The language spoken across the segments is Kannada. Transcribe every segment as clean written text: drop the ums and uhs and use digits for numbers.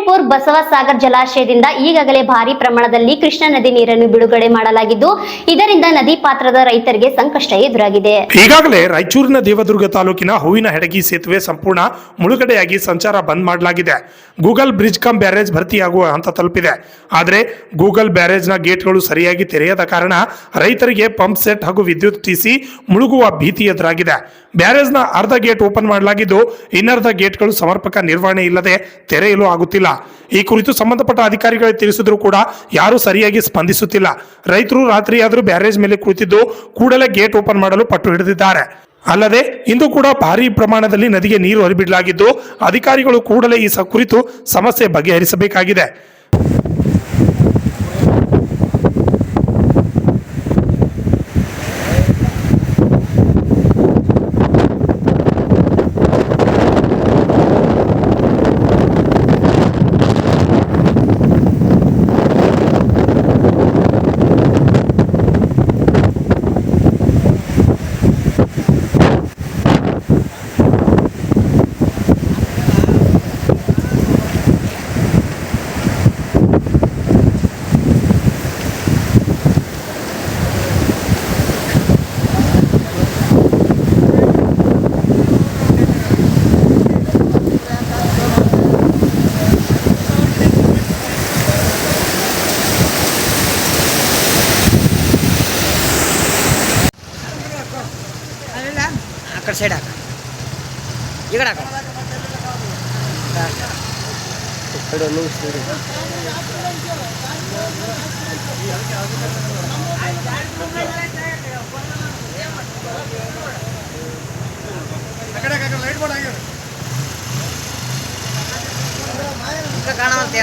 ಶಿಕಾರಿಪುರ ಬಸವಸಾಗರ ಜಲಾಶಯದಿಂದ ಈಗಾಗಲೇ ಭಾರಿ ಪ್ರಮಾಣದಲ್ಲಿ ಕೃಷ್ಣಾ ನದಿ ನೀರನ್ನು ಬಿಡುಗಡೆ ಮಾಡಲಾಗಿದ್ದು, ಇದರಿಂದ ನದಿ ಪಾತ್ರದ ರೈತರಿಗೆ ಸಂಕಷ್ಟ ಎದುರಾಗಿದೆ. ಈಗಾಗಲೇ ರಾಯಚೂರಿನ ದೇವದುರ್ಗ ತಾಲೂಕಿನ ಹೂವಿನ ಹೆಡಗಿ ಸೇತುವೆ ಸಂಪೂರ್ಣ ಮುಳುಗಡೆಯಾಗಿ ಸಂಚಾರ ಬಂದ್ ಮಾಡಲಾಗಿದೆ. ಗೂಗಲ್ ಬ್ರಿಡ್ಜ್ ಕಮ್ ಬ್ಯಾರೇಜ್ ಭರ್ತಿಯಾಗುವ ಹಂತ ತಲುಪಿದೆ. ಆದರೆ ಗೂಗಲ್ ಬ್ಯಾರೇಜ್ನ ಗೇಟ್ಗಳು ಸರಿಯಾಗಿ ತೆರೆಯದ ಕಾರಣ ರೈತರಿಗೆ ಪಂಪ್ ಸೆಟ್ ಹಾಗೂ ವಿದ್ಯುತ್ ಟಿಸಿ ಮುಳುಗುವ ಭೀತಿ ಎದುರಾಗಿದೆ. ಬ್ಯಾರೇಜ್ನ ಅರ್ಧ ಗೇಟ್ ಓಪನ್ ಮಾಡಲಾಗಿದ್ದು, ಇನ್ನರ್ಧ ಗೇಟ್ಗಳು ಸಮರ್ಪಕ ನಿರ್ವಹಣೆ ಇಲ್ಲದೆ ತೆರೆಯಲು ಆಗುತ್ತಿಲ್ಲ. ಈ ಕುರಿತು ಸಂಬಂಧಪಟ್ಟ ಅಧಿಕಾರಿಗಳಿಗೆ ತಿಳಿಸಿದ್ರು ಕೂಡ ಯಾರೂ ಸರಿಯಾಗಿ ಸ್ಪಂದಿಸುತ್ತಿಲ್ಲ. ರೈತರು ರಾತ್ರಿಯಾದರೂ ಬ್ಯಾರೇಜ್ ಮೇಲೆ ಕುಳಿತಿದ್ದು ಕೂಡಲೇ ಗೇಟ್ ಓಪನ್ ಮಾಡಲು ಪಟ್ಟು ಹಿಡಿದಿದ್ದಾರೆ. ಅಲ್ಲದೆ ಇಂದು ಕೂಡ ಭಾರಿ ಪ್ರಮಾಣದಲ್ಲಿ ನದಿಗೆ ನೀರು ಹರಿಬಿಡಲಾಗಿದ್ದು, ಅಧಿಕಾರಿಗಳು ಕೂಡಲೇ ಈ ಕುರಿತು ಸಮಸ್ಯೆ ಬಗೆಹರಿಸಬೇಕಾಗಿದೆ. అక్కడ సైడ్ అక్క ఇక్కడ అక్క ఇక్కడ లైట్ బోర్డ్ ఆగారు ఇంకా కాణవంతే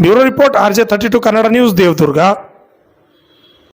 bureau report RJ32 Kannada news Devadurga.